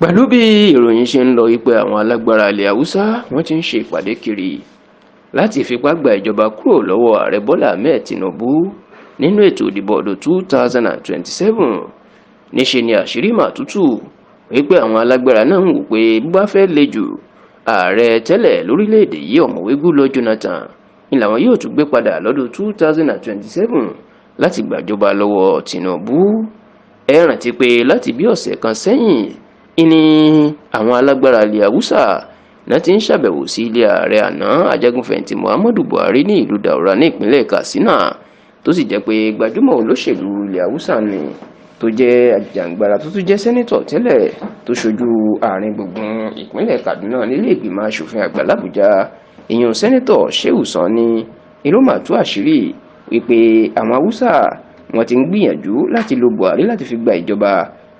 Pẹ̀lú bí ìròyìn ṣe ń lọ wípé àwọn alágbára ilẹ̀ Haúsá wọ́n ti ń ṣe ìpàdé kiri láti fipá gba ìjọba kúrò lọ́wọ́ ààrẹ Bọ́lá Ahmed Tinubu nínú ètò ìdìbò ọdún 2027. Níṣe ni àṣírí mà tútù wípé àwọn alágbára náà ń wò pé bó bá fẹ́ le jù ààrẹ tẹ́lẹ̀ lórílẹ̀‐èdè yìí ọ̀mọ̀wé Goodluck Jonathan ni làwọn yóò tún gbé padà lọ́dún 2027 láti gbàjọba lọ́wọ́ Tinubu. Ẹ rántí pé láti bí ọ̀sẹ̀ kan sẹ́yìn ìní àwọn alágbára ilẹ̀ Haúsá náà ti ń ṣàbẹ̀wò sí ilé ààrẹ àná ajagunfẹ̀yìntì Muhammadu Buhari ní ìlú Daura ní ìpínlẹ̀ Katsina, tó sì jẹ́ pé gbajúmọ̀ olóṣèlú ilẹ̀ Haúsá ni tó jẹ́ àjàǹgbara tó tún jẹ́ sẹ́nítọ̀ tẹ́lẹ̀ tó ṣojú àárín gbùngbùn ìpínlẹ̀ Kaduna nílé ìgbìmọ̀ asòfin àgbà l'Àbújá, ìyẹn sẹ́nítọ̀ Shehu Sani ló mà tú àṣírí wípé àwọn Haúsá wọn ti ń gbìyànjú láti lo Buhari láti fi gba ìjọba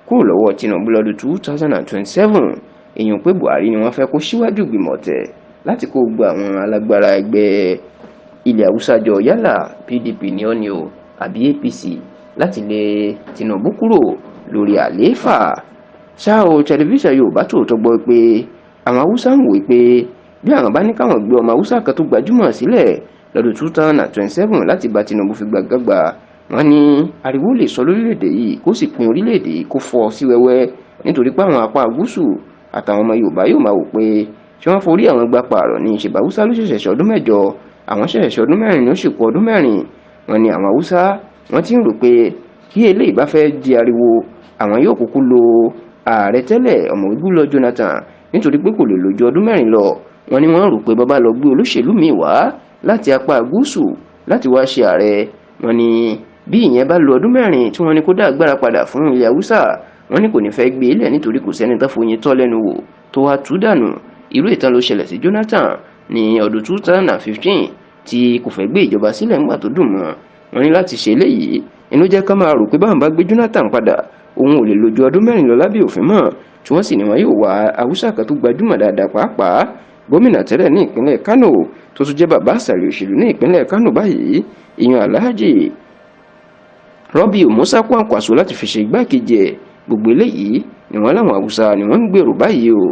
kúrò lọ́wọ́ Tinubu lọ́dún 2027. èèyàn pé Buhari ni wọ́n fẹ́ kó síwájú ìgbìmọ̀ tẹ̀ láti kó gba àwọn alágbára ẹgbẹ́ ilẹ̀ Haúsá jọ, yálà PDP ni ó ní o àbí APC, láti lé Tinubu kúrò lórí àlééfà. ṣá o tẹlifíṣàn Yorùbá Tòótọ́ gbọ́ pé àwọn Haúsá ń wòye pé bí àwọn bá ní káwọn gbé ọmọ Haúsá kan tó gbajúmọ̀ sílẹ̀ lọ́dún 2027 láti bá Tinubu fi gbàgbàgbà, wọ́n ní ariwo lè sọ lórílẹ̀‐èdè yìí kó sì pín orílẹ̀‐èdè yìí kó fọ́ sí wẹ́wẹ́, nítorí pé àwọn apá gúúsù àtàwọn ọmọ Yorùbá yóò máa wò pé ṣé wọ́n forí àwọn gbà pààrọ̀ ní ìṣèbà Haúsá ló ṣẹ̀ṣẹ̀ ṣọdún mẹ́jọ, àwọn ṣẹ̀ṣẹ̀ ṣọdún mẹ́rin ló sì kú ọdún mẹ́rin. wọ́n ní àwọn Haúsá wọ́n ti ń rò pé kí eléyìí bá fẹ́ di ariwo àwọn yóò kúkú lo ààrẹ tẹ́lẹ̀ ọ̀mọ̀wé Goodluck Jonathan, nítorí pé kò lè lò ju ọdún mẹ́rin lọ. wọ́n ní wọ́n rò pé bàbá lọ gbé olóṣèlú míì wá láti apá gúúsù láti wá ṣe ààrẹ. wọ́n ní bí ìyẹn bá lo ọdún mẹ́rin tí wọ́n ní kó dá agbára padà fún ilẹ̀ Haúsá, wọ́n ní kò ní fẹ́ gbé ilẹ̀ nítorí kò sẹ́ni tó foyin tọ́ lẹ́nu wò tó wá tú dànù. irú ìtàn ló ṣẹlẹ̀ sí Jonathan ní ọdún 2015 tí kò fẹ́ gbé ìjọba sílẹ̀ ńgbà tó dùn mọ́. wọ́n ní láti ṣe eléyìí inú jẹ́ ká máa rò pé báwọn bá gbé Jonathan padà òun ò lè lo ju ọdún mẹ́rin lọ lábẹ́ òfin mọ́, tí wọ́n sì ní wọn yóò wá Haúsá kan tó gbajúmọ̀ dáadáa, pàápàá gómìnà tẹ́lẹ̀ ní ìpínlẹ̀ Kano tó tún jẹ́ bàbá àsàlẹ̀ òṣèlú ní ìpínlẹ̀ Kano báyìí, ìyẹn Alhaji Rabiu Musa Kwankwaso, láti fi ṣe igbákejì ẹ̀. gbogbo eléyìí ni wọ́n láwọn Haúsá ni wọ́n ń gbèrò báyìí o.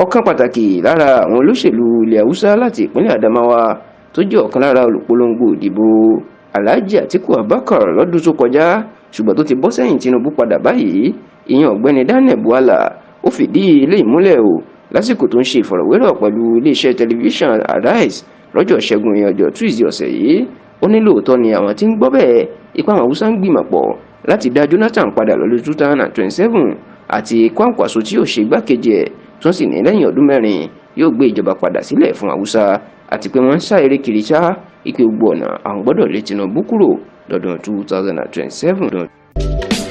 ọ̀kan pàtàkì lára àwọn olóṣèlú ilẹ̀ Haúsá láti ìpínlẹ̀ Adamawa tó jẹ́ ọ̀kan lára olùpolongo ìdìbò Alhaji Atiku Abubakar lọ́dún tó kọjá ṣùgbọ́n tó ti bọ́ sẹ́yìn Tinubu padà báyìí, ìyẹn ọ̀gbẹ́ni Daniel Buala, ó fìdí ilé ìmúlẹ̀ o lásìkò tó ń ṣe ìfọ̀rọ̀wérọ̀ pẹ̀lú iléeṣẹ́ tẹlifíṣàn Arise lọ́jọ́ Ṣẹ́gun ọjọ́ Tuesday ọ̀sẹ̀ yìí. ó ní lóòótọ́ ni àwọn tí ń gbọ́ bẹ́ẹ̀ ipá àwọn Haúsá ń gbìmọ̀ pọ̀ láti dá Jonathan padà lọ́dún 2027 àti Kwankwaso tí yóò ṣe igbákejì ẹ̀, tó sì ní lẹ́yìn ọdún mẹ́rin yóò gbé ìjọba padà sílẹ̀ fún Haúsá, àti pé wọ́n ń sá eré kiri ṣá ike gbogbo ọ̀nà àwọn gbọ́dọ̀ lé Tinubu kúrò lọ́dún 2027.